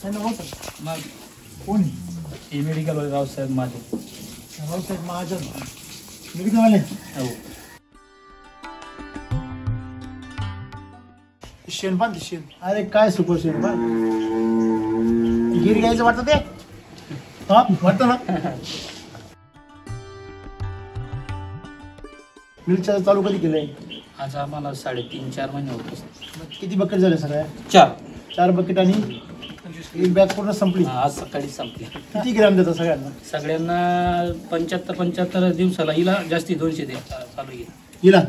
कोण हे मेडिकल वाले रावसाहेब माझे. रावसाहेब महाजन मेडिकल वाले. हो. शेणपान ते शेण. अरे काय सुपर शेणपान. गिर घ्यायचं वाटतं ते. हा वाटतं ना. मिलच्या चालू कधी केलंय? आज आम्हाला 3.5-4 महिने होते. किती बकेट झाले सगळ्या? 4 बकेट आणि एक बॅग पूर्ण संपली. आज सकाळी संपली. किती ग्रॅम देतात सगळ्यांना? सगळ्यांना 75 दिवसाला. हिला जास्ती 200 दे चालू आहे. हिला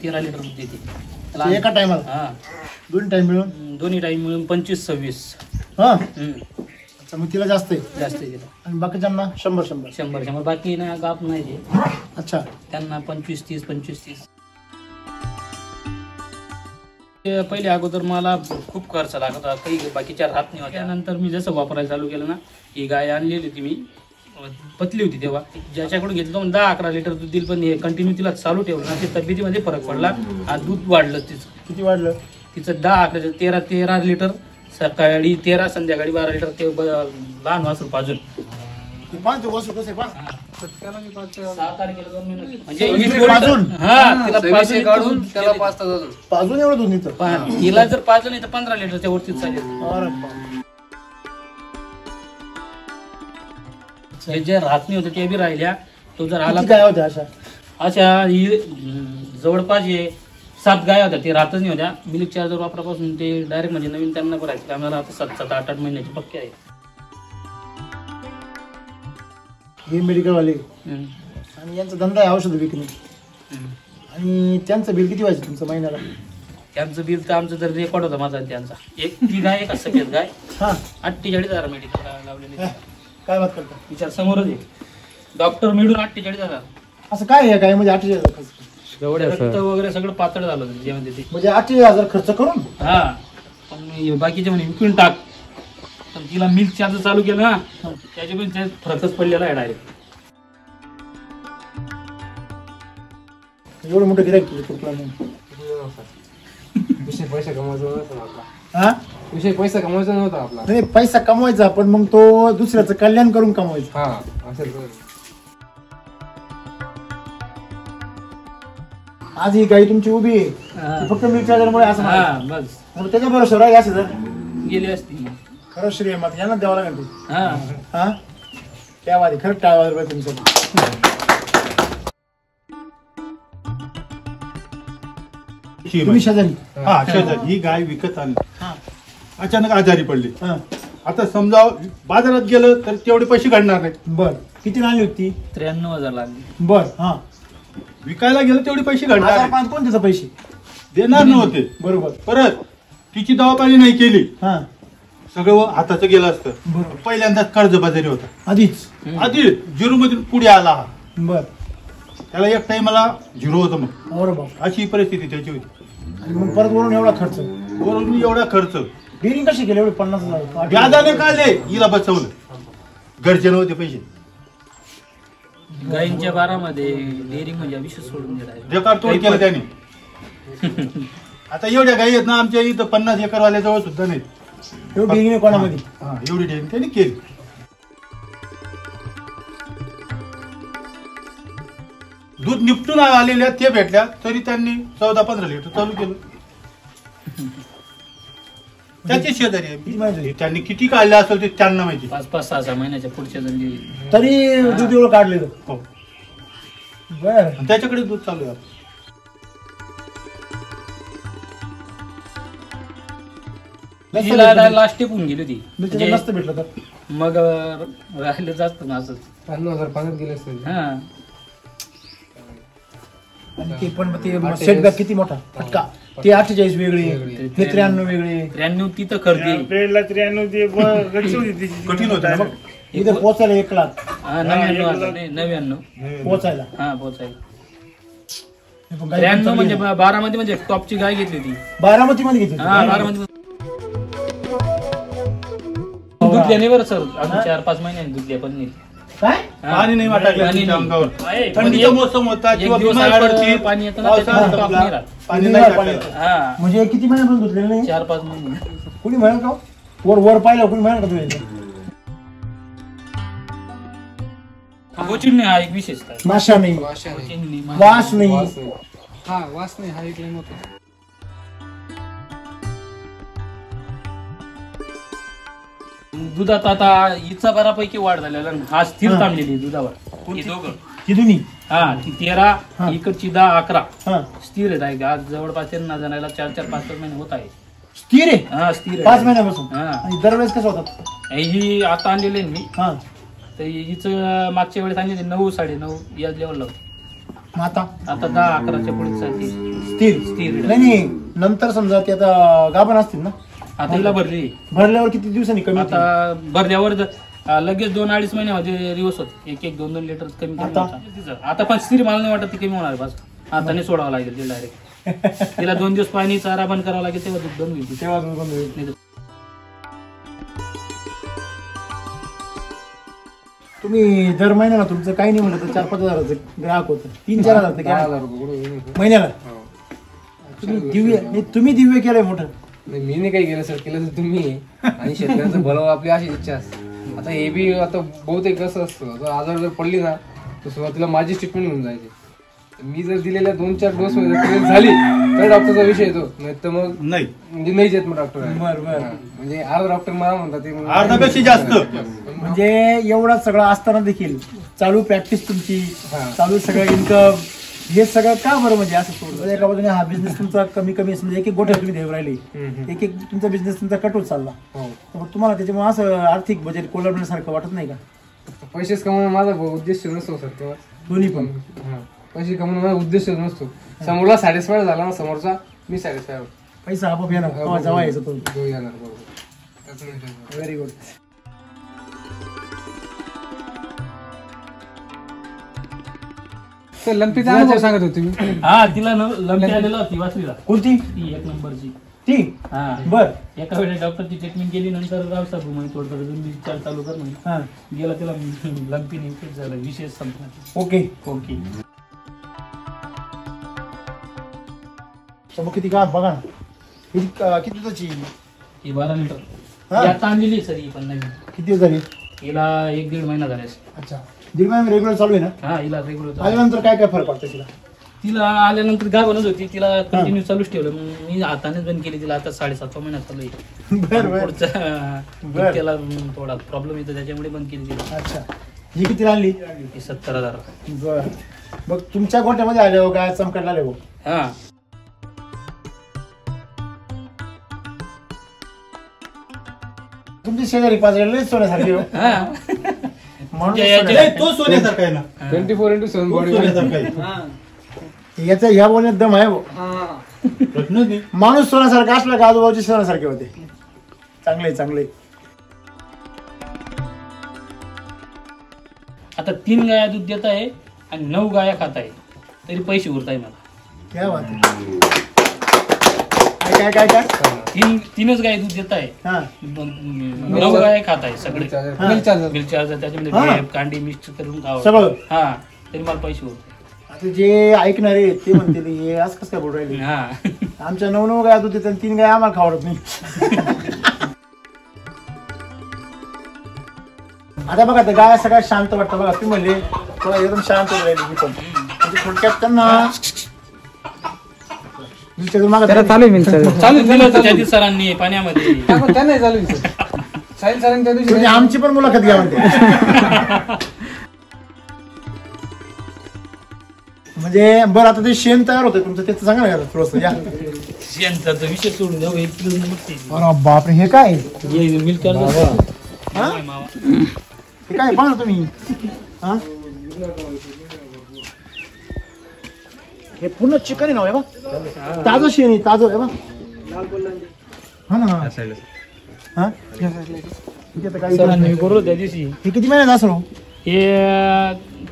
13 लिटर दूध देते एका टायमाला. हा, दोन टाइम मिळून. दोन्ही टाइम मिळून 25-26. हा अच्छा, मग तिला जास्त आहे. जास्त आहे. आणि बाकीच्यांना 100. 100 बाकी ना गाप नाही ते. अच्छा, त्यांना 25-30. पहिले अगोदर मला खूप खर्च लागत होता, काही बाकीच्या राहत नाही होत्या. त्यानंतर मी जसं वापरायला चालू केलं ना, ही गाय आणलेली होती मी, पतली होती तेव्हा, ज्याच्याकडून घेतलं 10-11 लिटर दूध दिलं, पण हे कंटिन्यू तिला चालू ठेवलं ना, ते तब्येतीमध्ये फरक पडला. आज दूध वाढलं तिचं. किती वाढलं तिचं? 10-11 13 लिटर सकाळी, 13 संध्याकाळी 12 लिटर. ते लहान वासरू पाजून. पाच वासू कसे पाच? 6 तारखेला 2 महिने म्हणजे पाजून? हा, तिला पाजून काढून त्याला 5 तास पाजून एवढं दूध निघतं? तिला जर पाजलं नाही तर 15 लिटरच्या वरतीच चालेल. हे जे राहत नाही होते ते बी राहिल्या. तो जर आला काय होत्या अशा ही जवळपास 7 गाय होत्या. ते राहतच नाही होत्या. मिल्क चार्जर वापरापासून ते डायरेक्ट म्हणजे नवीन त्यांना भरायचं. आम्हाला आता 7-8 महिन्याची पक्के आहे. हे मेडिकल वाले आणि यांचा धंदा आहे औषध विकणे. आणि त्यांचं बिल किती व्हायचं तुमचं महिन्याला? त्यांचं बिल तर आमचं जर रेकॉर्ड होता माझा त्यांचा. ती गाय एक सफेद गाय. हा, 48,000 मेडिकल लावलेली. काय बात करता? विचार समोरच आहे. डॉक्टर मिळून 48,000. असं काय आहे काय? म्हणजे 48,000 खर्च? रक्त वगैरे सगळं पातळ झालं होतं जेवण ते. म्हणजे 48,000 खर्च करून? हा, पण बाकीचे म्हणे विकून टाक. पण तिला मिल्क चार्ज चालू केलं ना, त्याच्यापर्यंत फरकच पडलेला आहे डायरेक्ट. एवढं मोठं गिराईक विषय पैसा कमवायचा नव्हता आपला. हा, विषय पैसा कमवायचा नव्हता आपला. नाही, पैसा कमवायचा पण मग तो दुसऱ्याचं कल्याण करून कमवायचा. हा, असेल. आज ही गाई तुमची उभी आहे फक्त मिल्क चार्जरमुळे असं. बस त्याच्या बरोबर राही असं जर गेली असती. खरं श्रेय मत यांना द्यावं लागेल ते. हा हा, त्या वारी खरंच टाळायला पाहिजे तुमचं. तुम्ही शेजारी? हा, शेजारी. ही गाय विकत आली, अचानक आजारी पडली. आता समजा बाजारात गेलं तर तेवढे पैसे काढणार नाही. बर, किती आणली होती? 93,000 लागली. बर, हा. विकायला गेलं तेवढे पैसे काढणार नाही. कोण त्याचे पैसे देणार नव्हते. बरोबर. परत तिची दवापाणी नाही केली, हा, सगळं हाताचं गेलं असतं. बरोबर. पहिल्यांदाच कर्जबाजारी होता. आधी 0 मधून पुढे आला हा. बर, त्याला एक टाइमला 0 होतं. मग बरोबर. अशी परिस्थिती त्याची होती. आणि मग परत वरून एवढा खर्च, वरून एवढा खर्च. डेअरिंग कशी केली? एवढे 50,000 व्याजाने काढले. हिला बसवलं. घरचे नव्हते पैसे. गायींच्या बारामध्ये डेअरिंग म्हणजे विशेष सोडून दिला. रेकॉर्ड तोड केलं त्याने. आता एवढ्या गायी आहेत ना आमच्या इथं 50 एकरवाल्या जवळ सुद्धा नाही. एवढी डेअरिंग कोणामध्ये? एवढी डेअरिंग त्यांनी केली. दूध निपटून आलेल्या ते भेटल्या तरी त्यांनी 14-15 लिटर चालू केलं. त्याची शेजारी आहे. त्यांनी किती काढले असेल ते त्यांना माहिती. 5-6 महिन्याच्या पुढच्या जणी तरी दूध एवढं काढलेलं. हो. बर, त्याच्याकडे दूध चालू आहे. लास्ट टिपून गेली होती. नसतं भेटलं तर मग राहिलं जास्त ना असंच. 50,000 पाण्यात गेले असते. हा, आणि ते पण ते सेटबॅक किती मोठा फटका. ते 48 वेगळे, हे 93 वेगळे. 93 तिथं खरेदी. 93 कठीण होतं ना. मग इथं पोचायला 1 लाख. 99 पोचायला. हा, पोचायला 93 म्हणजे 12 म्हणजे टॉपची गाय घेतली होती. बारामती मध्ये घेतली. हा, 12 दुधल्याने बरं सर. अजून 4-5 महिन्यांनी दुधल्या पण नाही. काय? पाणी नाही वाटायला अंगावर. थंडीचा मोसम होता किंवा पाणी येतं ना, पाणी नाही. म्हणजे किती महिन्यापासून धुतलेलं नाही? 4-5 महिने. कुणी म्हणेल का वर वर पाहिलं कोणी म्हणा का तुम्ही गोचिडणे हा एक विशेषता आहे. माशा नाही, वास नाही. गोचिडणे, वास नाही. वास नाही. हा वास नाही, हा एक लाईन होता. दुधात आता हिचा बऱ्यापैकी वाढ झालेला आणि हा स्थिर थांबलेली आहे दुधावर. हे दोघं ती दोन्ही हा ती 13 हा. इकडची 10 11 हा स्थिर आहेत. आज जवळपास त्यांना जाण्याला 4-4 5-5 महिने होत आहे. स्थिर आहे हा स्थिर आहे. 5 महिन्यापासून. हा आणि दरवेळेस कसं होतात? ही आता आणलेली आहे मी, हा तर हिचं मागच्या वेळेस आणलेली 9 9.5 या लेवलला होती. मग आता आता 10-11च्या पुढे साठी स्थिर स्थिर आहे. नाही नाही, नंतर समजा ते आता गाभण असतील ना, आता हिला भरली. भरल्यावर किती दिवसांनी कमी होतील? आता भरल्यावर लगेच 2-2.5 महिन्यामध्ये रिवर्स होते. 1-1 2-2 लिटर कमी कमी आता? होतं तिचं. आता पण स्थिर मला नाही वाटत ती कमी होणार बस. आता नाही सोडावं लागेल तिला डायरेक्ट. तिला 2 दिवस पाणी चारा बंद करावं लागेल तेव्हा दूध बंद होईल. तेव्हा तुम्ही कमी होईल. नाही तर तुम्ही दर महिन्याला तुमचं काही नाही म्हणलं तर 4-5 हजाराचं ग्राहक होतं, 3-4 हजार 10,000 रुपये कुठं होईल? महिन्याला. हो. तुम्ही दिव्य नाही, तुम्ही दिव्य केलंय मोठं. नाही, मी नाही काही केलं सर, केलं तर तुम्ही आहे. आणि शेतकऱ्यांचं भलं आपली अशी इच्छा असते. आता हे बी आता बहुतेक कसं असतं, आता आजार जर पडली ना तर सुरुवातीला माझी ट्रीटमेंट होऊन जायची. तर मी जर दिलेल्या 2-4 डोस मध्ये ट्रीटमेंट झाली तर डॉक्टरचा विषय येतो, नाही तर मग नाही म्हणजे नाही येत मग डॉक्टर. बरं. म्हणजे अर्धा डॉक्टर मला म्हणतात ते मग- अर्धापेक्षा जास्त. म्हणजे एवढा सगळं असताना देखील चालू प्रॅक्टिस तुमची, हा. चालू सगळं इन्कम, हे सगळं का बरं म्हणजे असं सोडलं? एका बाजूने हा बिझनेस तुमचा कमी कमी समजा एक गोठ्या तुम्ही देऊ राहिले, एक तुमचा बिझनेस तुमचा कटून चालला, हो. तर मग तुम्हाला त्याच्यामुळे असं आर्थिक बजेट कोलमण्यासारखं वाटत नाही का? पैसेच कमवणं माझा उद्देश नसतो सर तेव्हा. दोन्ही पण. हा. पैसे कमवणं माझा उद्देश नसतो. समोरला सॅटिस्फाईड झाला ना समोरचा, मी सॅटिस्फाईड होतो. पैसा आपोआप येणार केव्हा जेव्हा यायचं तो. घेऊन येणार बरोबर. त्याचं नाही काही. Very good. तर लंपीचा अनुभव सांगत होते मी. हा तिला लंपी आलेला होती वासरीला. कोणती ती 1 नंबरची. ती? हा बर. एका वेळेस डॉक्टरची ट्रीटमेंट केली, नंतर रावसाहेब म्हणे थोडं विचार चालू कर म्हणे. हा गेला तिला लंपी इन्फेक्ट झालं. विशेष संपला. ओके. ओके. तर मग किती का बघा ना, किती दुधाची? ही 12 लिटर. हा. ही आता आणलेली सर ही पण नवीन. किती दिवस झाली? हिला 1-1.5 महिना झाला. अच्छा, दीड महिना रेग्युलर चालू आहे ना? हा हिला रेग्युलर आल्यानंतर काय काय फरक पडतो तिला? तिला आल्यानंतर गाभणच होती. तिला कंटिन्यू चालूच ठेवलं. मग मी हातानेच बंद केली तिला. आता 7.5 महिन्यात चालू आहे. बर बर. पुढचा त्याला थोडा प्रॉब्लेम येतो त्याच्यामुळे बंद केली तिला. अच्छा, ही किती आणली? ही 70,000. बर. मग तुमच्या गोट्यामध्ये आले हो काय चमकायला आले हो? हा तुमची शेजारी पाजलेले सोन्यासारखे हो. हा म्हणून या- सोन्या- ए, तो सोन्यासारखा आहे ना, 24x7 तो बॉडी. सोन्यासारखा आहे. याचा ह्या बोलण्यात दम आहे हो. प्रश्नच नाही. माणूस सोन्यासारखा असला का आजूबाजूचे सोन्यासारखे होते. चांगले चांगले. आता 3 गाया दूध देत आहे आणि 9 गाया खात आहे, तरी पैसे उरत आहे मला. क्या बात आहे. काय काय काय काय? 3च गाय दूध देत आहे. हा 9 गाया खात आहे सगळे. Milk charger. मिल्क चार्जर त्याच्यामध्ये हा. भेप, कांडी मिक्स करून खावं. सगळं. हा तरी मला पैसे उरत आता जे ऐकणारे आहेत ते म्हणतील हे आज कसं काय बोलू राहिले? हा आमच्या 9 गाय दूध देतात, 3 गाय आम्हाला खावडत नाही. आता बघा त्या गाय सगळ्यात शांत वाटतं बघा. तुम्ही म्हणले थोडा एकदम शांत राहिली मी पण, म्हणजे थोडक्यात त्यांना मागं चालू मिल्क चार्जर. चालू दिलं होतं त्या दिवशी सरांनी पाण्यामध्ये. त्यांना चालू साहिल सरांनी त्या दिवशी तुम्ही आमची पण मुलाखत घ्या म्हणते. म्हणजे बरं, आता ते शेण तयार होतं तुमचं त्याचं सांगा ना थोडंसं या. शेणचा विषय सोडून जाऊ. एक किलो मग ते अरे बापरे, हे काय? Milk charger. हा? हे काय बघा ना तुम्ही. हा हे पूर्ण चिकन आहे ना, हे बा ताजं शेण आहे, ताजं आहे बा. हा ना. हा ठीक आहे, तर काही सरांनी बोललो त्या दिवशी. हे किती महिन्यात असं? हे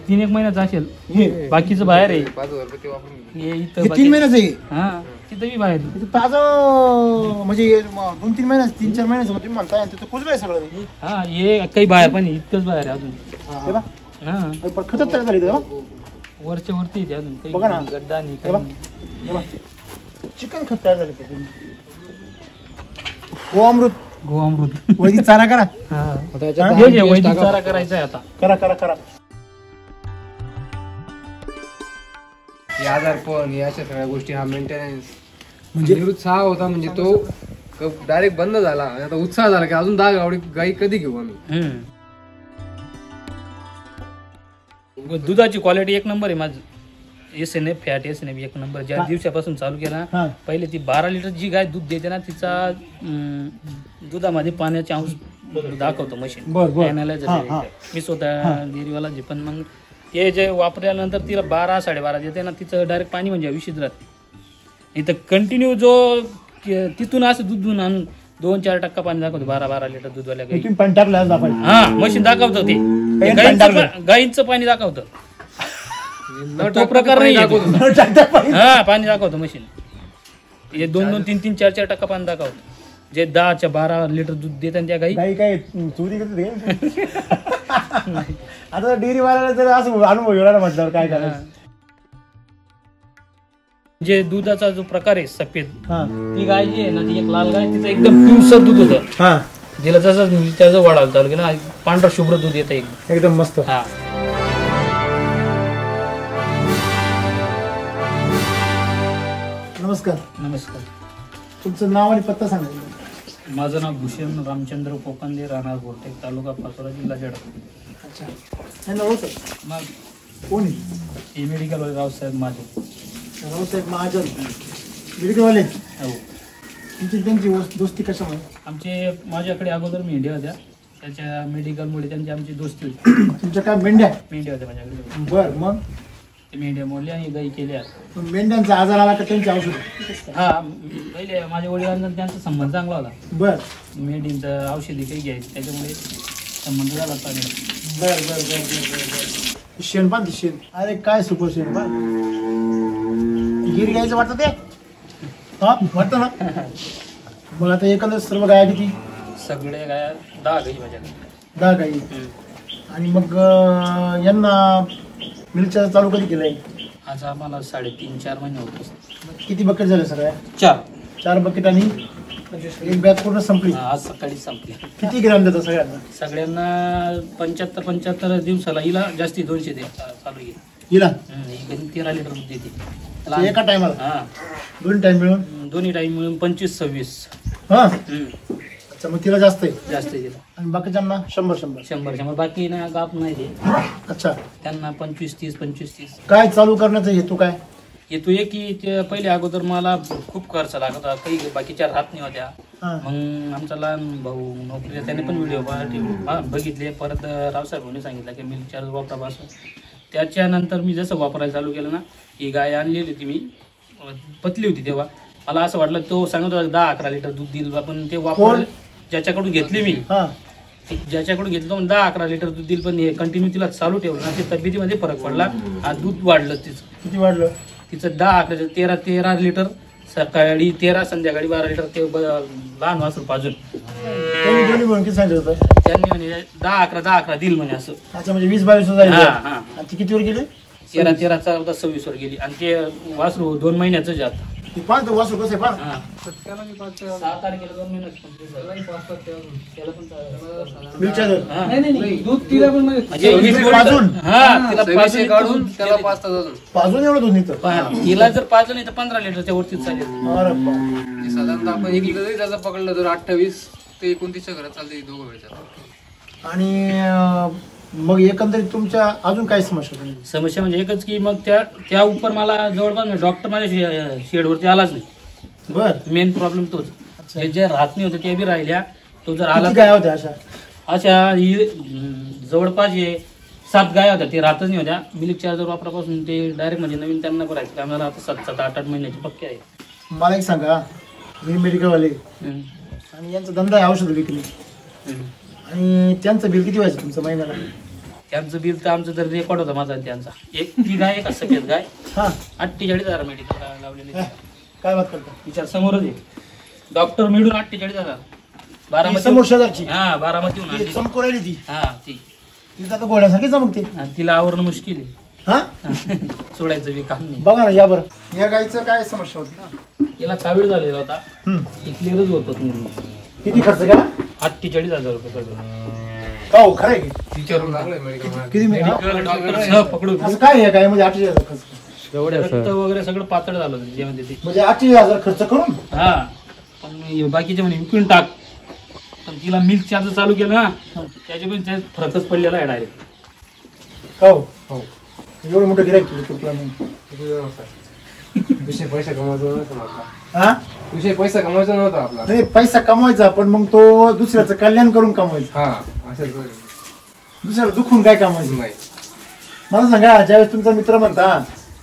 3-1 महिन्याचं असेल. हे बाकीचं बाहेर आहे. 5,000 रुपये ते वापरून घे. हे इथं 3 बाकी- महिन्याचं आहे. हा तिथं बी बाहेर. हे ताजं म्हणजे 2-3 महिन्याचं, 3-4 महिन्याचं तुम्ही म्हणताय, तिथं कुजलं आहे सगळं हे. हा हे काही बाहेर पण आहे, इतकंच बाहेर आहे अजून. हे बा हा पण खतच तयार झाली इथं, हे बा. वरच्या वरती आहे ते अजून बघा ना. काही गड्डा नाही हे बा. काही नाही. हे बा चिकन खत तयार झाले. हो अमृत गोअमृत वैदिक चारा करा. आता याच्यात हे जे वैदिक चारा करायचा आहे आता. करा करा करा. हे आजारपण या अशा सगळ्या गोष्टी हा मेंटेनन्स म्हणजे निरुत्साह होता म्हणजे तो डायरेक्ट बंद झाला आणि आता उत्साह झाला की अजून 10 गाई कधी घेऊ आम्ही. दुधाची क्वालिटी एक नंबर आहे माझं. SNF फॅट SNF एक नंबर. ज्या दिवसापासून चालू केला पहिले ती 12 लिटर जी गाय दूध देते ना तिचा दुधामध्ये पाण्याचे अंश दाखवतो मशीन. मी स्वतः डेअरीवाला जे पण मग हे जे वापरल्यानंतर तिला 12 साडेबारा देते ना तिचं डायरेक्ट पाणी म्हणजे विषित राहते. इथं कंटिन्यू जो तिथून असं दूध दूध आणून 2-4% पाणी दाखवतो 12 लिटर दूधवाल्या गाई. पाणी टाकलं हा मशीन दाखवतं ते गाईंचं पाणी दाखवतं. तो प्रकार नाही हा पाणी दाखवतो मशीन. हे 2-2, 3-3, 4-4% पाणी दाखवतं. जे 10-12 लिटर दूध देतात त्या गाई काय चोरी करते. आता डेअरी वाल्याला जर असं अनुभव येणार म्हटल्यावर काय करायचं. जे दुधाचा जो प्रकार आहे सफेद ती गाय जी आहे ना ती एक लाल गाय तिचं एकदम पिवसर दूध होतं. जिला जसं त्याचं वाढावं चालू केलं पांढरा शुभ्र दूध येतं एकदम मस्त. हा नमस्कार. नमस्कार. तुमचं नाव आणि पत्ता सांगा. माझं नाव भूषण रामचंद्र कोकंदे राहणार गोरटेक तालुका पाचोरा जिल्हा जळगाव. अच्छा हो सर. मग कोण हे मेडिकल रावसाहेब माझे. रावसाहेब महाजन मेडिकलवाले. हो. तुमची त्यांची दोस्ती कशामुळे. आमचे माझ्याकडे अगोदर मेंढ्या होत्या त्याच्या मेडिकलमुळे त्यांची आमची दोस्ती होती. तुमच्या काय मेंढ्या होत्या माझ्याकडे. बर मग ते मेंढ्या मोडल्या आणि गाई केल्या. मेंढ्यांचा आजार आला का त्यांची औषध. हा पहिले माझ्या वडिलांचा त्यांचा संबंध चांगला होता. बर मेंढींचं औषधी काही घ्यायचं त्याच्यामुळे संबंध झाला चालेल. बर बर बर बर बर. शेणपान ते शेण. अरे काय सुपर शेणपान गिर घ्यायचं वाटतं ते. हा वाटतं ना. मग आता एकंदर सर्व गाया किती. सगळे गाया 10 गाई माझ्याकडे. 10 गाई. आणि मग यांना मिल्कचा चालू कधी केलंय. आज आम्हाला 3.5-4 महिने होते. किती बकेट झाले सगळ्या. 4 बकेट आणि एक बॅग पूर्ण संपली. आज सकाळी संपली. किती ग्रॅम देतात सगळ्यांना. सगळ्यांना 75 दिवसाला हिला जास्ती 200 दे चालू आहे. हिला 13 लिटर दूध देते एका टायमाला. हा दोन्ही टाइम मिळून. दोन्ही टाइम मिळून 25-26. हा अच्छा मग तिला जास्त आहे. जास्त दिला. आणि बाकीच्यांना 100 बाकी ना गाप नाही दे. अच्छा त्यांना 25-30. काय चालू करण्याचा हेतू काय. हेतू आहे की ते पहिले अगोदर मला खूप खर्च लागत होता काही बाकीच्या राहत नाही होत्या. मग आमचा लहान भाऊ नोकरीला त्याने पण व्हिडिओ बघितले. परत रावसाहेब भाऊने सांगितलं की मिल्क चार्ज वापरापासून. त्याच्यानंतर मी जसं वापरायला चालू केलं ना ही गाय आणलेली होती मी पतली होती तेव्हा मला असं वाटलं तो सांगत होता 10-11 लिटर दूध देईल. पण ते वापर ज्याच्याकडून घेतली मी ज्याच्याकडून घेतलं पण 10-11 लिटर दूध देईल. पण हे कंटिन्यू तिला चालू ठेवलं ना ते तब्येतीमध्ये फरक पडला. आज दूध वाढलं तिचं. किती वाढलं. तिचं 10-11 13 लिटर सकाळी 13 संध्याकाळी 12 लिटर ते लहान वासरू पाजून त्यांनी दोन्ही म्हणून किती सांगितलं होतं. त्यांनी म्हणजे 10-11 देईल म्हणजे असं. अच्छा म्हणजे 20-22 जाईल. आणि ती कितीवर गेली. 13 26 वर गेली. आणि ते वासरू 2 महिन्याचं जात. पाच वासरू कसं आहे. 6 तारखेला 2 महिन्याचं दूध तिला पण पाजून एवढं दूध निघतं. तिला जर पाजलं नाही तर 15 लिटरच्या वरतीच चालेल. साधारणतः आपण 1 लिटर त्याचा पकडलं तर 28 ते 29च्या घरात चालते 2 वेळेचा. आणि मग एकंदरीत तुमच्या अजून काय समस्या म्हणजे एकच की मग त्या उपर मला जवळपास डॉक्टर माझ्या शेडवरती आलाच नाही. बर मेन प्रॉब्लेम तोच. जे राहत नाही होते ते बी राहिल्या. तो जर आला काय होत्या अशा जवळपास 7 गाय होत्या ते राहतच नाही होत्या. मिल्क चार्जर वापरापासून ते डायरेक्ट म्हणजे नवीन त्यांना करायचं आम्हाला आता 7-8 महिन्याची पक्के आहे. मला एक सांगा मी मेडिकलवाले आणि यांचा धंदा आहे औषध विक्री. आणि त्यांचं बिल किती व्हायचं तुमचं महिन्याला. त्यांचं बिल तर आमचं तर रेकॉर्ड होता माझा त्यांचा. एक ती गाय एक सफेद गाय 48,000 मेडिकल लावलेली. काय बात करता. विचार समोरच आहे. डॉक्टर मिळून 48,000. बारामती समोर शेजारची. हा बारामती चमकू राहिली ती. हा ती तिला तर गोळ्यासारखी चमकते. तिला आवरणं मुश्किल आहे. हा सोडायचं बी काम नाही. बघा ना या बरं या गायचं काय समस्या होती. तिला कावीळ झालेला होता. क्लिअरच होत किती खर्च केला? 48,000 रुपये खर्च. हो खरं आहे की? विचारून लागलोय मेडिकल किती मेडिकल डॉक्टर सह पकडून असं काय आहे काय म्हणजे 48,000 खर्च रक्त वगैरे सगळं पातळ झालं होतं त्याच्यामध्ये ते. म्हणजे 48,000 खर्च करून हा पण मी बाकीचे म्हणे विकून टाक, पण तिला मिल्क चार्ज चालू केलं ना त्याच्यामुळे त्यात फरकच पडलेला आहे डायरेक्ट. हो हो एवढं मोठं गिरायक केलं तुला मग. विषय पैसा कमवायचा नव्हता आपला. हा विषय पैसा कमवायचा नव्हता आपला. नाही पैसा कमवायचा पण मग तो दुसऱ्याचं कल्याण करून कमवायचा. हा असं दुसऱ्याला दुखून काय कमवायचं? नाही. मला सांगा ज्यावेळेस तुमचा मित्र म्हणता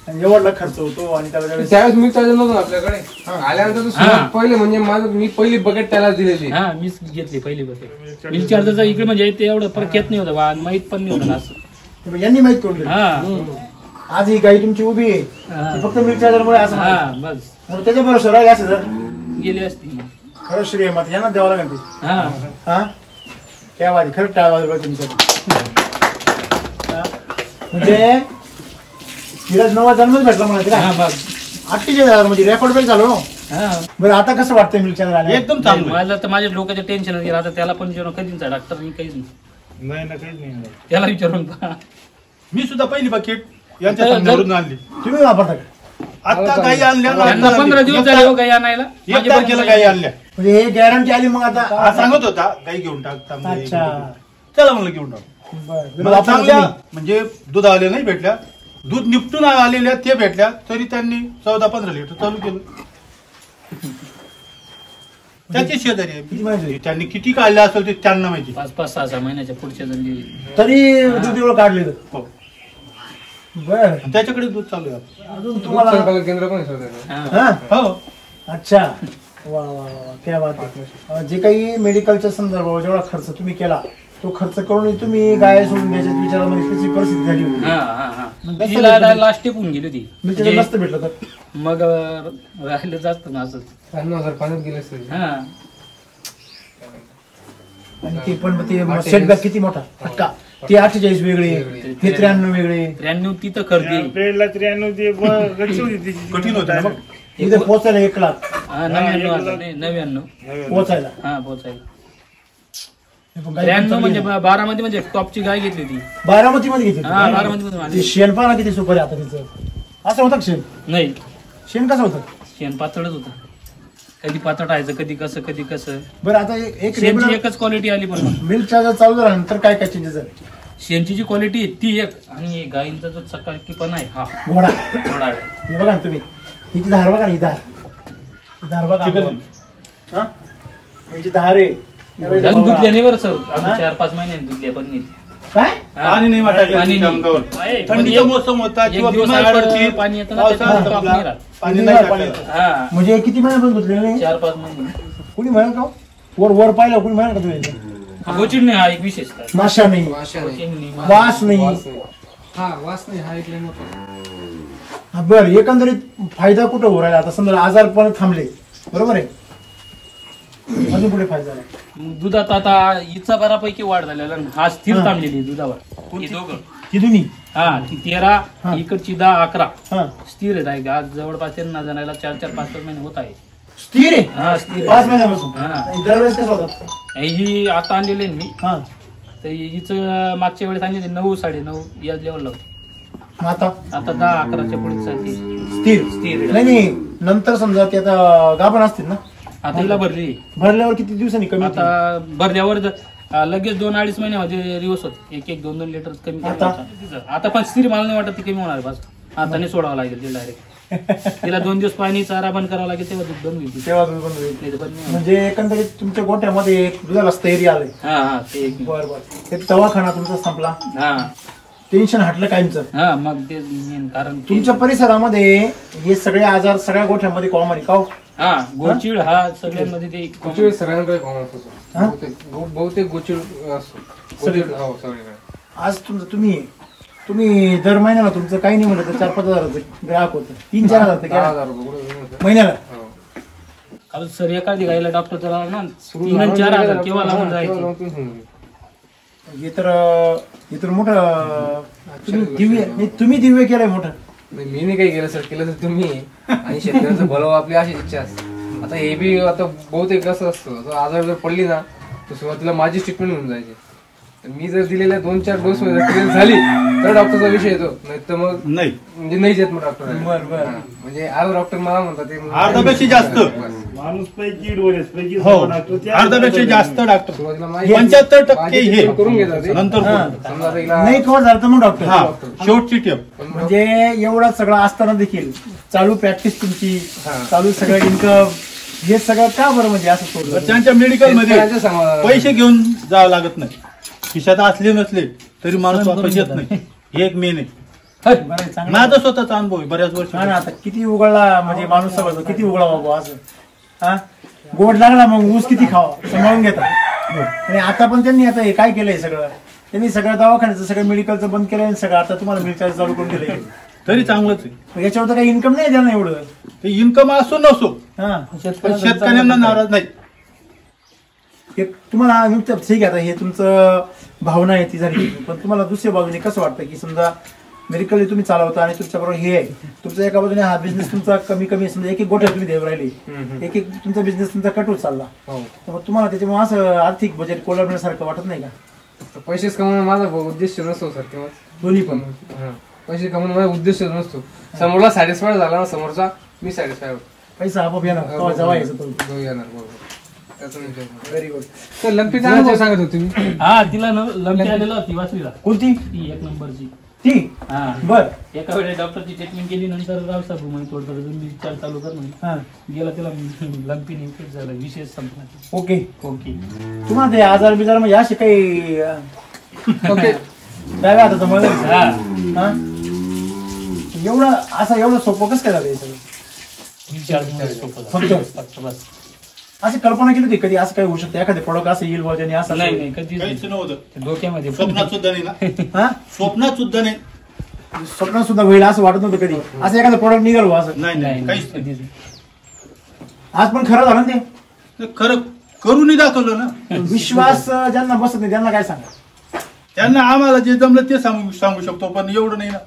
आणि एवढला खर्च होतो आणि त्याला ज्यावेळेस त्यावेळेस मी चार्जर नव्हतं आपल्याकडे. आल्यानंतर तो सुरुवात पहिले म्हणजे माझं मी पहिली बकेट त्याला दिलेली. हा मीच घेतली पहिली बस. मिल्क चार्जरचा इकडे म्हणजे ते एवढं परत येत नाही होतं माहित पण नाही होतं ना असं. यांनी माहित करून दिलं. हा आज ही गाई तुमची उभी आहे ती फक्त मिल्क चार्जरमुळे असं हा म्हणतात. बस मग त्याच्या बरोबर राहिले असं जर गेली असती. खरं श्रेय मत यांना द्यावं लागेल ते. हा हा क्या वादी खरं टाळ वाजलं पाहिजे तुमचं. हा? म्हणजे तिला नवा जन्मच भेटला म्हणायचं हा का? बस 48,000 म्हणजे रेकॉर्ड ब्रेक झालो. हा बरं आता कसं वाटतंय मिल्क चार्जर आले? एकदम चांगलं आहे. मला तर माझ्या डोक्याचं टेन्शन गेलं. आता त्याला पण जेव्हा कधीच डॉक्टर काहीच नाही. नाही ना काहीच नाही. त्याला विचारून पहा. मी सुद्धा पहिली बकेट यांच्या समोरून आणली. तुम्ही वापरता का? आता काही आणल्या ना, यांना 15 दिवस झाले हो काही आणायला. एक तारखेला काही आणल्या. म्हणजे हे गॅरंटी आली मग आता. हा सांगत होता गाई घेऊन टाक चांगली. अच्छा. चला म्हणलं घेऊन टाक. बरं. मला चांगल्या म्हणजे दूध आले नाही भेटल्या, दूध निपटून आलेल्या ते भेटल्या तरी त्यांनी 14-15 लिटर चालू केलं. त्याची शेजारी आहे. किती माहिती? त्यांनी किती काढल्या असेल ते त्यांना माहिती. 5-5, 6-6 महिन्याच्या पुढच्या जणी. तरी दूध एवढं काढलेलं. हो. बर आणि त्याच्याकडे दूध चालू आहे. अजून तुम्हाला केंद्र पण आहे सर. हा. हा हो. अच्छा वा वा वा क्या बात आहे. जे काही मेडिकलच्या संदर्भावर जेवढा खर्च तुम्ही केला तो खर्च करून तुम्ही गाय सोडून घ्यायच्या विचारामध्ये त्याची परिस्थिती झाली होती. हा हा हा तिला लास्ट टिपून गेली होती. मी त्याला नसतं भेटलं तर मग राहिलं जास्त ना असंच. 90,000 पाण्यात गेले असते. हा आणि ते पण ते सेटबॅक किती मोठा फटका. ते 48 वेगळे हे 93 वेगळे. 93 तिथं खरेदी. कठीण होतं ना मग. इथे पोचायला 1 लाख 99 पोचायला. हा पोचायला 93 म्हणजे 12 म्हणजे टॉपची गाय घेतली होती. बारामती मध्ये घेतली हा होती. 12 मध्ये ते आणली. शेण पाहा किती सुपर आहे आता तिचं. असं होतं का शेण? नाही शेण कसं होतं? शेण पातळच होतं. कधी पातळ राहायचं कधी कसं. बरं आता एक शेणची रेग्युलर एकच क्वालिटी आली पण मिल्क चार्जर चालू झाल्यानंतर काय काय चेंजेस झाले? शेणची जी क्वालिटी आहे ती एक आणि गायींचा जो चकाकी पण आहे हा घोडा थोडा आहे. हे बघा ना तुम्ही हिची धार बघा ना ही धार. ही धार बघा हा म्हणजे धार आहे. त्यावेळी अजून बघा. दुधल्या नाही बरं सर. हा? अजून 4-5 महिन्यांनी दुधल्या पण नाही. काय? पाणी नाही वाटायचं पाणी नाही. अंगावर. आहे, पण थंडीचा एक- मोसम होता एक किंवा दिवस बिमार आड पडतील, पाणी येतं ना, पावसाळा त्याच्यानंतर संपला, पाणी राहत. पाणी नाही टाकायचं. हा म्हणजे किती महिन्यापासून धुतलेलं नाही? 4-5 महिने. कुणी म्हणाल का? वर पाहिलं कुणी म्हणाल का तुम्ही? गोचिड नाही हा एक विशेष माशा नाही, वाशा नाही. वास नाही. वास नाही. हा वास नाही हा एक लय मोठा. बर एकंदरीत फायदा कुठं हो राहिला? आता समजा आजारपण थांबले बरोबर आहे, अजून पुढे फायदा झाला. दुधात आता हिचा बऱ्यापैकी वाढ झालेला आणि हा स्थिर हा. थांबलेली आहे दुधावर. ही दोघं ती दोन्ही हा ती 13 हा. इकडची 10-11 हा स्थिर आहेत. आज जवळपास त्यांना जाण्याला 4-5 महिने होत आहे. स्थिर आहे हा स्थिर 5 महिन्यापासून. हा. आणि दरवेळेस कसं होतं? ही आता आणलेली आहे मी. हा तर हिचं मागच्या वेळेस आणली 9-9.5 या लेवलला होती. मग आता आता 10-11च्या पुढे साठी स्थिर स्थिर आहे. नाही नाही नंतर समजा ते आता गाभण असतील ना, आता हिला भरली. भरल्यावर किती दिवसांनी कमी होतील? आता भरल्यावर लगेच 2-2.5 महिन्यामध्ये रिवर्स होत. 1-1, 2-2 लिटर कमी आता? करायचं. आता पण स्थिर मला नाही वाटत ती कमी होणार. बस आता नाही सोडावं लागेल तिला डायरेक्ट. तिला 2 दिवस पाणी चारा बंद करावा लागेल तेव्हा दूध बंद होईल. तेव्हा दूध बंद होईल. नाही तर बंद नाही होणार. म्हणजे एकंदरीत तुमच्या गोठ्यामध्ये एक दुधाला स्थैर्य आलंय. हा ते एक बर बर ते दवाखाना तुमचा संपला, हा टेन्शन हटलं कायमचं. हा मग ते मेन कारण ते- तुमच्या परिसरामध्ये हे सगळे आजार सगळ्या गोठ्यामध्ये कॉमन आहे का हो? हा गोचिड हा सगळ्यांमध्ये ते गोचिड सगळ्यांकडे कॉमन असतो. हा? बहुतेक गोचिड असतो. गोचिड हो सगळीकडे. आज तुम्ही दर महिन्याला तुमचं काही नाही म्हणलं तर 4-5 हजाराचं ग्राहक होतं. 3-4 हजार 10,000 रुपये कुठे होतं? महिन्याला. हो. काल सर एखादी गायला डॉक्टर चला ना सुरू 3-4 केव्हा लागून केव्हा जायचे. लावून तीन समजून. हे तर मोठं तुम्ही दिव्य केलंय मोठं. नाही, मी नाही काही केलं सर. केलं तर तुम्ही आणि शेतकऱ्यांचं भलं आपली अशी इच्छा असते. आता हे बी आता बहुतेक कसं असतं, आता आजार जर पडली ना तर सुरुवातीला माझी ट्रीटमेंट होऊन जायची. तर मी जर दिलेल्या 2-4 डोस मध्ये ट्रीटमेंट झाली तर डॉक्टरचा विषय येतो, नाही तर मग नाही म्हणजे नाहीच येत मग डॉक्टर. बरं. म्हणजे आज डॉक्टर मला म्हणतात ते अर्धापेक्षा जास्त. माणूस पैकी डोळेस पैकी हो अर्धापेक्षा जास्त डॉक्टर सुरुवातीला 75% हे करून घेतात ते. नंतर समजा आता हिला- नाही कव्हर झालं तर मग डॉक्टर. हा शेवटची टेप. म्हणजे एवढं सगळं असताना देखील चालू प्रॅक्टिस तुमची, हा. चालू सगळं इन्कम, हे सगळं का बरं म्हणजे असं सोडलं? त्यांच्या मेडिकल मध्ये शेतकऱ्याच्या समाधानाला- पैसे घेऊन जावं लागत नाही. खिशात असले नसले तरी माणूस वापस येत नाही. हे एक मेन आहे. बरं आहे, चांगलं आहे. माझा स्वतःचा अनुभव आहे बऱ्याच वर्ष. हा ना, आता किती उघडला म्हणजे माणूस समजतो, किती उघडा बाबा असं. हा गोड लागला मग ऊस किती खावा सांभाळून घेतात. आणि आता पण त्यांनी आता हे काय केलंय सगळं, त्यांनी सगळं दवाखान्याचं सगळं मेडिकलचं बंद केलंय आणि सगळं आता तुम्हाला मिळचार्ज चालू करून दिलंय. तरी चांगलंच आहे. याच्यावर तर काही इन्कम नाही द्या ना एवढं. ते इन्कम असो नसो हा पण शेतकऱ्यांना नाराज नाही. तुम्हाला नुकतं ठीक आहे, आता हे तुमचं भावना आहे ती झाली, पण तुम्हाला दुसऱ्या बाजूने कसं वाटतं की समजा मेडिकल तुम्ही चालवता आणि तुमच्याबरोबर हे आहे तुमचा, एका बाजूने हा बिझनेस तुमचा कमी समजा एक गोठ्या तुम्ही देव राहिले, एक तुमचा बिझनेस तुमचा कटून चालला, हो. तर मग तुम्हाला त्याच्यामुळे असं आर्थिक बजेट कोलमण्यासारखं वाटत नाही का? तर पैसेच कमवणं माझा उद्देश नसतो सर तेव्हा. दोन्ही पण. हा. पैसे कमवणं माझा उद्देश नसतो. समोरला सॅटिस्फाईड झाला ना समोरचा, मी सॅटिस्फाईड होतो. पैसा आपोआप येणार जवळ यायचं तुम्ही. तो येणार बरोबर. त्याचा विचार नाही. Very good. तर लंपीचा अनुभव सांगत होते मी. हा तिला लंपी आलेला होती वासरीला, कोणती ती 1 नंबरची. ती? हा बर. एका वेळेस डॉक्टरची ट्रीटमेंट केली, नंतर रावसाहेब म्हणे थोडं विचार चालू कर म्हणे. हा गेला तिला लंपी इन्फेक्ट झालं, विशेष संपला. ओके. ओके. तुम्हाला ते आजार बिजार म्हणजे असे काही ओके. डाव्या हाताचं मळ हा हा एवढं सोपं कसं काय झालं हे सगळं? फक्त बस. अशी कल्पना केली होती कधी असं काही होऊ शकतं, एखादे प्रोडक्ट असं येईल बा ज्याने असं नाही नाही कधीच काहीच नाही. नव्हतं. ते डोक्यामध्ये स्वप्नात सुद्धा नाही ना. हा स्वप्नात सुद्धा नाही. स्वप्नात सुद्धा होईल असं वाटत नव्हतं कधी असं एखादं प्रोडक्ट निघाल बा असं. नाही नाही काहीच नाही. कधीच नाही. आज पण खरं झालं ना ते. ते खरं करूनही दाखवलं ना. विश्वास ज्यांना बसत नाही त्यांना काय सांगा. त्यांना आम्हाला जे जमलं ते सांगू शकतो पण एवढं नाही ना.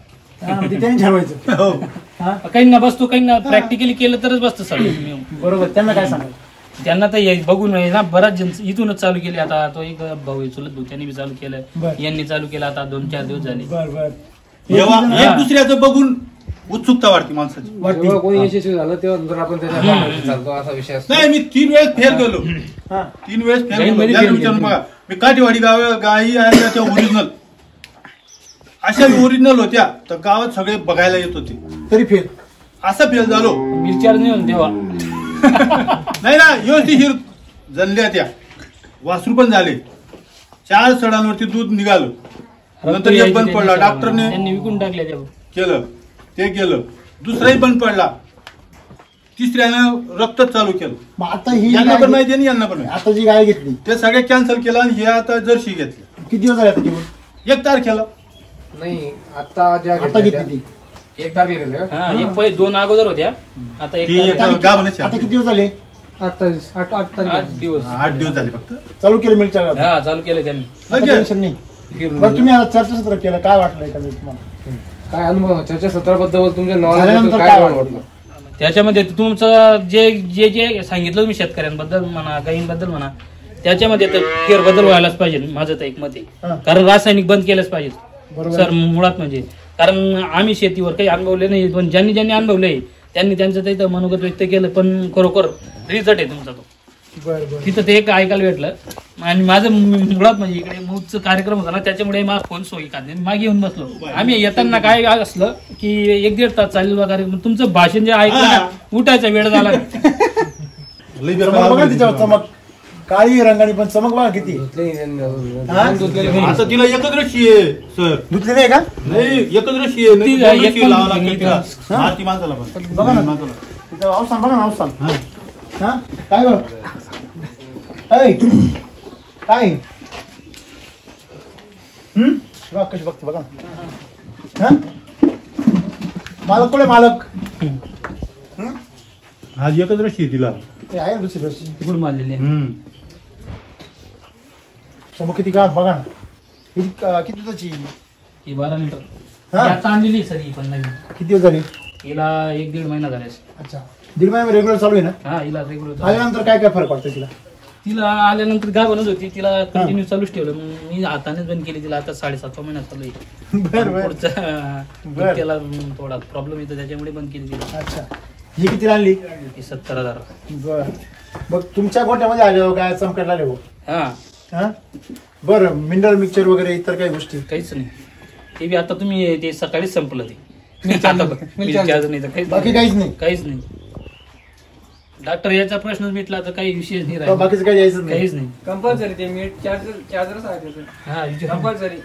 हा, ते त्यांनी ठरवायचं. हो हा काही ना बसतो, काही ना प्रॅक्टिकली केलं तरच बसतं सर. बरोबर. त्यांना काय सांगायचं. त्यांना तर बघून आहे ना, बराच जण इथूनच चालू केले. आता तो एक भाऊ आहे चुलत भाऊ, त्यांनी बी चालू केलंय, बरं. यांनी चालू केलं आता 2-4 दिवस झाले. बर बर. जेव्हा एक दुसऱ्याचं बघून उत्सुकता वाढते माणसाची. जेव्हा कोणी यशस्वी झालं तेव्हा नंतर आपण त्याच्या मागे चालतो असा विषय असतो. नाही मी 3 वेळेस फेल गेलो. हा 3 वेळेस फेल गाईमध्ये गेलो. यांना fail विचारून गेलो. बघा, मी काठीवाडी गाई आहे त्या ओरिजिनल अशा ओरिजिनल होत्या तर गावात सगळे बघायला येत होते. तरी फेल. असं फेल झालो. विचार नाही होत तेव्हा. नाही ना व्यवस्थित जनल्या त्या वासरू पण झाले. 4 सडांवरती दूध निघालं. नंतर एक बंद पडला. डॉक्टरने त्यांनी विकून टाकले तेव्हा. केलं ते केलं. दुसराही बंद पडला. तिसऱ्यानं रक्त चालू केलं. मग आता ही यांना पण गाय- माहिती आणि यांना पण माहिती. आता जी गाय घेतली ते सगळे कॅन्सल केलं आणि हे आता जर्सी घेतली. किती दिवस झाले आता घेऊन? 1 तारखेला. नाही आता ज्या आता घेतल्या घेतली ती. त्या 1 तारखेला घेतल्या. हा एक पहिले 2 अगोदर होत्या, आता एक ती एक तारीख. गाभणच आता किती दिवस झाले 8 तारीख. 8 दिवस 8 दिवस झाले फक्त. चालू केलं मिळच्या आता हा चालू केलं त्यांनी. लगेच. टेन्शन नाही. बरं तुम्ही आता चर्चासत्र केलं, काय वाटलं एखादं तुम्हाला? काय अनुभव चर्चासत्राबद्दल तुमच्या झाल्यानंतर नॉलेज काय काय वाटलं? वाटलं? त्याच्यामध्ये तुमचं जे जे जे सांगितलं मी शेतकऱ्यांबद्दल म्हणा, गायींबद्दल म्हणा, त्याच्यामध्ये तर फेर बदल व्हायलाच पाहिजे, माझं तर एक मत हा. आहे. कारण रासायनिक बंद केलंच पाहिजे बरोबर. सर, मुळात म्हणजे. कारण आम्ही शेतीवर काही अनुभवले नाही, पण ज्यांनी ज्यांनी अनुभवलंय त्यांनी त्यांचं ते मनोगत व्यक्त केलं, पण खरोखर रिझल्ट आहे तुमचा तो. बरं बरं. तिथं ते एक ऐकायला भेटलं. आणि माझं मुळात म्हणजे इकडे मूळचा कार्यक्रम होता ना, त्याच्यामुळे माझा फोन सोयी काढले, मागे येऊन बसलो. आम्ही येताना काय असलं की 1-1.5 तास चाललेला कार्यक्रम, तुमचं भाषण जे ऐकलं ना, उठायचा वेळ झाला. लई चमक बेकार बघा तिच्यावर, चमक काळी रंगाने पण चमक बघा किती. धुतलेही त्यांनी अजून. हा? धुतलेलं नाही. आता तिला एकच रशी आहे सर. धुतली नाही का? नाही एकच रशी आहे. नाही ती तर दोन एक रशी पण लावावं नाही लागतं तिला. मारती माणसाला पण. बघा ना. माणसाला. तिचं अवसान बघा ना, अवसान. हा काय बघ ऐ काय बघा कशी बघते बघा. हा मालक कुठे मालक? आज एकच रशी आहे तिला. ते आहे ना दुसरी वर्षी. तिकडून मारलेली आहे. चमक किती का बघा ना. ही, किती त्याची ही 12 लिटर हा? आता आणलेली सर, ही पण नवीन. किती दिवस झाले? हिला 1-1.5 महिना झाला. अच्छा दीड महिना रेग्युलर चालू आहे ना? हा हिला रेग्युलर आल्यानंतर काय काय फरक पडतो तिला? तिला आल्यानंतर गाभणच होती, तिला कंटिन्यू चालूच ठेवलं. मग मी हातानेच बंद केली तिला. आता 7.5 महिना चालू आहे. बरं. पुढच्या त्याला थोडा प्रॉब्लेम येतो त्याच्यामुळे बंद केली तिला. अच्छा, ही किती आणली? ती 70,000. बर. मग तुमच्या गोट्यामध्ये आले काय चमकायला आले हो? हा बरं, मिनरल मिक्सचर वगैरे इतर काही गोष्टी? काहीच नाही. ते बी आता तुम्ही ते सकाळीच संपलं ते. चार्ज नाही तर बाकी काहीच नाही? काहीच नाही. डॉक्टर याचा प्रश्नच मिटला तर काही विषय नाही राहिला. बाकीचं काही यायचं नाही? काहीच नाही. कंपल्सरी ते मीठ चार्जरच आहे हा कंपल्सरी.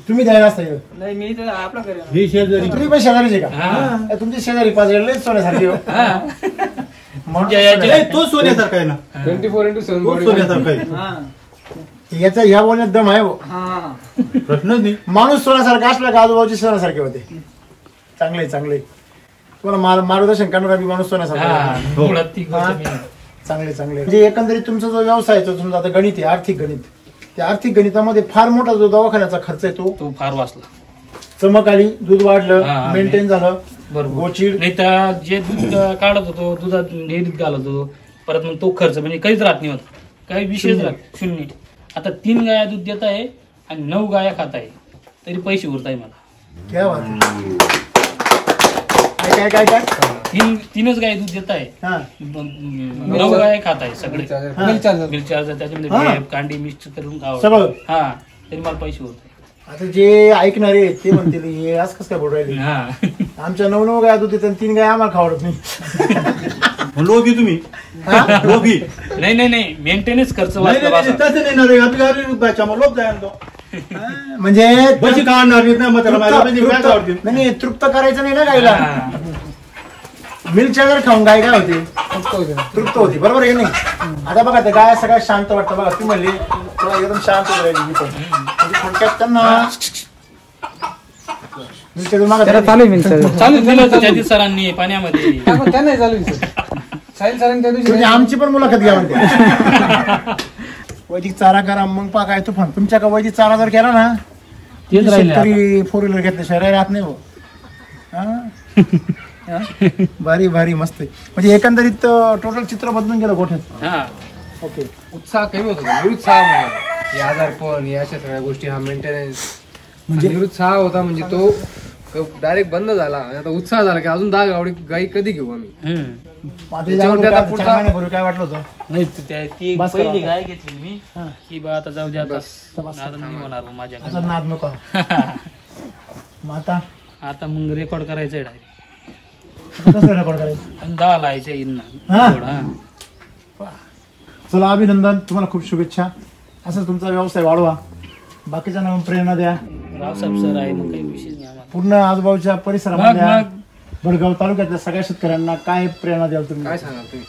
तुम्ही द्यायला असता इथं? नाही मी तर आपला करेन. ही शेजारी तुम्ही पण शेजारीचे का? हा. तुमची शेजारी पाच लयच सोन्यासारखी हो. हा. म्हणून याच्या- तो सोन्यासारखा आहे ना, 24/7 तो बॉडी. सोन्यासारखा आहे. याचा ह्या बोलण्यात दम आहे हो. प्रश्नच नाही. माणूस सोन्यासारखा असला का आजूबाजूचे सोन्यासारखे होते. चांगले चांगले. तुम्हाला मार्गदर्शन करणारा बी माणूस सोन्यासारखा हा. होता. मुळात ती गोष्ट मी- चांगले चांगले. म्हणजे एकंदरीत तुमचा जो व्यवसाय आहे तो तुमचा आता गणित आहे, आर्थिक गणित. त्या आर्थिक गणितामध्ये फार मोठा जो दवाखान्याचा खर्च आहे तो फार वाचला. चमक आली, दूध वाढलं, हा, मेंटेन झालं, बरोबर. गोचीड. नाही तर जे दूध काढत होतो दुधात डेअरीत घालत होतो, परत मग तो खर्च म्हणजे काहीच राहत नाही होत. काही विषयच राहत शून्य. आता 3 गाया दूध देत आहे आणि 9 गाया खात आहे, तरी पैसे उरत आहे मला. क्या बात आहे. काय काय काय काय? 3च गाय दूध देत आहे, हा 9 गाया खात आहे सगळे. Milk charger. मिल्क चार्जर त्याच्यामध्ये हा. भेप, कांडी मिक्स करून खावं. सगळं. हा, तरी मला पैसे उरत आहे. आता जे ऐकणारे आहेत ते म्हणतील हे आज कसं काय बोलू राहिले. हा. आमच्या 9 गाय दूध देतात, 3 गाय आम्हाला खावडत नाही. लोभी तुम्ही लोभी. नाही मेंटेनन्स खर्च नाही, वाचला नाही, वाचा. तसं नाही ना रे. आपली गाडी बायचा मग लोभ जाय तो म्हणजे बशी काढणार नाही ना, मग त्याला माहिती पाहिजे काय आवडते. नाही तृप्त करायचं नाही ना गायला. हा. मिल्क चार्जर खाऊन गाय काय होते? तृप्त होती. बरोबर आहे की नाही? आता बघा त्या गाय सगळ्यात शांत वाटतं. बघा तुम्ही म्हणले थोडा एकदम शांत राहिली मी पण. म्हणजे थोडक्यात त्यांना मिल्क चार्जर मागत त्याला नाही. चालू आहे मिल्क चार्जर. चालू दिलं होतं त्या दिवशी सरांनी पाण्यामध्ये. त्यांना चालू साहिल सरांनी त्या दिवशी म्हणजे आमची पण मुलाखत घ्या म्हणते. वैदिक चारा करा मग पा काय तुफान. तुमच्या का वैदिक चारा जर केला ना तेच राहिले आता. शेतकरी 4 व्हीलर घेतल्याशिवाय राहत नाही हो. हा? भारी भारी मस्त आहे. म्हणजे एकंदरीत टोटल चित्र बदलून गेलं गोठ्यात. हा. ओके. उत्साह कमी होत होता. निरुत्साह म्हणा, हे आजारपण या अशा सगळ्या गोष्टी, हा मेंटेनन्स म्हणजे निरुत्साह होता. म्हणजे तो डायरेक्ट बंद झाला आणि आता उत्साह झाला की अजून 10 गाई कधी घेऊ आम्ही. त्याच्यावर त्याचा काय- पुढचा- 4 महिन्यापूर्वी काय वाटलं होतं? नाही ती बस पहिली करा. गाय घेतली मी हा. की बा आता जाऊ दे आता. बस. आता नाही होणार असं माझ्याकडे. नाद नको. मग आता आता मग रेकॉर्ड करायचंय डायरेक्ट. कसं रेकॉर्ड करायचं? आणि 10 लायचे हा. हा. चला अभिनंदन, तुम्हाला खूप शुभेच्छा. असं तुमचा व्यवसाय वाढवा, बाकीच्यांना पण प्रेरणा द्या. रावसाहेब सर आहे मग काही विषय नाही आम्हाला. पूर्ण आजूबाजूच्या परिसरामध्ये मग भडगाव तालुक्यातल्या सगळ्या शेतकऱ्यांना काय प्रेरणा द्याल तुम्ही? काय सांगाल तुम्ही?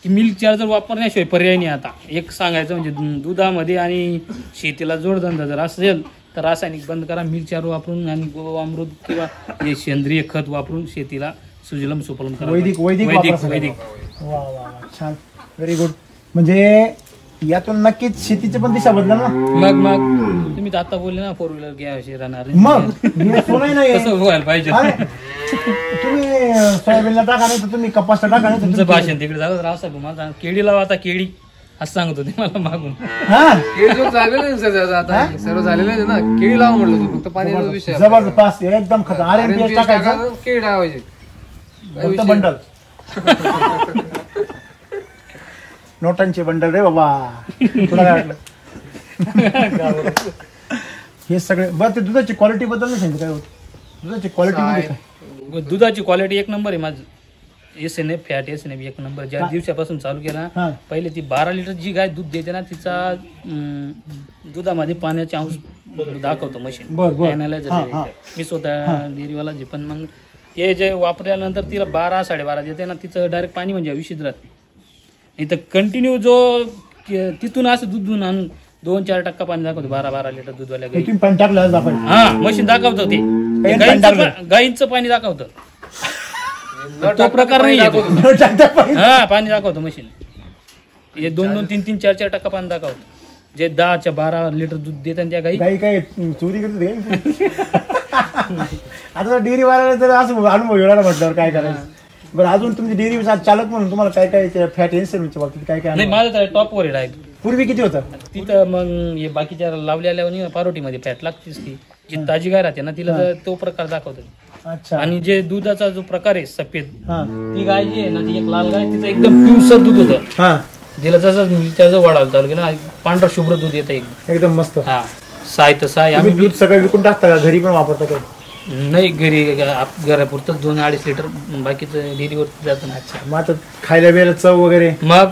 की मिल्क चार्जर वापरण्याशिवाय पर्याय नाही. आता एक सांगायचं म्हणजे दुधामध्ये आणि शेतीला जोडधंदा जर असेल तर रासायनिक बंद करा. मिल्क चार्जर वापरून आणि गोअमृत किंवा हे सेंद्रिय खत वापरून शेतीला सुजलम सुफलम करा. वैदिक वैदिक वैदिक वापरा वैदिक. सगळं. वा वा वा, छान, व्हेरी गुड. म्हणजे यातून नक्कीच शेतीची पण दिशा बदला ना. मग तुम्ही तर आता बोलले ना 4 व्हीलर घ्या राहणार नाही. मग हे सोनंही नाही तसं व्हायला पाहिजे. अरे, तुम्ही सोयाबीनला टाका नाही तर तुम्ही कपासला टाका नाही तर तुमचं तुम्ही- भाषण तिकडे जाऊ रावसाहेब मला सांग, केळी लावा आता केळी असं सांगत होते मला मागून. हा केळी जो झालेलं आहे सर त्याचं आता सर्व झालेलं आहे ना. केळी लावा म्हटलं तू, फक्त पाण्याचा विषय आहे. जबरदस्त पास एकदम खतरनाक. RNPS RNPS टाकायचं टाकायचं, केळी लावायची. काय फक्त विषय? बंडल. नोटांचे बंडल रे बाबा. तुला काय वाटलं? हे सगळे बरं. ते दुधाची क्वालिटी बद्दल नाही सांगितलं काय होत? दुधाची क्वालिटी मध्ये काय? दुधाची क्वालिटी एक नंबर आहे माझं. SNF फॅट SNF एक नंबर. ज्या दिवसापासून चालू केला हा. पहिले ती 12 लिटर जी गाय दूध देते ना तिचा दुधामध्ये पाण्याचे अंश दाखवतो मशीन. बर, बर. Analyzer हा, आहे. हा. मी स्वतः डेअरीवाला जे पण मग हे जे वापरल्यानंतर तिला 12-12.5 देते ना तिचं डायरेक्ट पाणी म्हणजे विषित राहत नाही. तर कंटिन्यू जो तिथून असं दूध दूध आणून 2-4% पाणी दाखवतो 12 लिटर दूधवाल्या गाई. तुम्ही पण टाकलं दाखवायला. हा मशीन दाखवतो ते काही गाईंचं टाकलं. गाईंचं पाणी दाखवतं. न तो टाकता प्रकार पाणी नाही दाखवतो. येतो. टाकता पाहिजे. हा पाणी दाखवतो मशीन. हे 2-2, 3-3, 4-4% पाणी दाखवतो. जे 10-12 लिटर दूध देतात त्या गाई काही काय चोरी करते काय? आता डेअरी वाल्याला जर असं अनुभव येणार म्हटल्यावर काय करायचं? बरं अजून तुमची डेअरी चालक म्हणून तुम्हाला काय काय फॅट इन्सुलिनच्या बाबतीत काय काय नाही अनुभव? माझं तर टॉपवर आहे डायरेक्ट. पूर्वी किती होतं? तिथं मग हे बाकीच्या लावलेल्या पारोटीमध्ये फॅट लागतेच ती जी ताजी गाय राहते ना तिला तर तो प्रकार दाखवतो. अच्छा. आणि जे दुधाचा जो प्रकार आहे सफेद हा ती गाय जी आहे ना ती एक लाल गाय तिचं एकदम पिवसर दूध होतं. हा तिला जसं त्याचं वाढावं चालू की ना पांढरं शुभ्र दूध येतं एकदम. एकदम मस्त. हा साय तर साय तुम्ही आम्ही दूध सगळं विकून टाकता का घरी पण वापरता का? नाही घरी घरापुरतं 2-2.5 लिटर बाकीचं डेअरीवर जातं ना. अच्छा मग आता खायला वेळेला चव वगैरे मग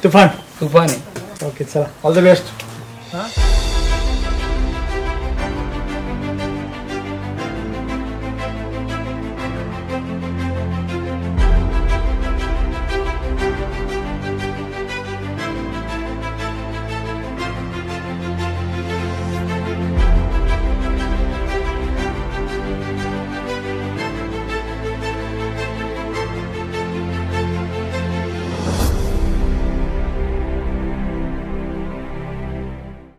तुफान. तुफान आहे. ओके चला ऑल द बेस्ट.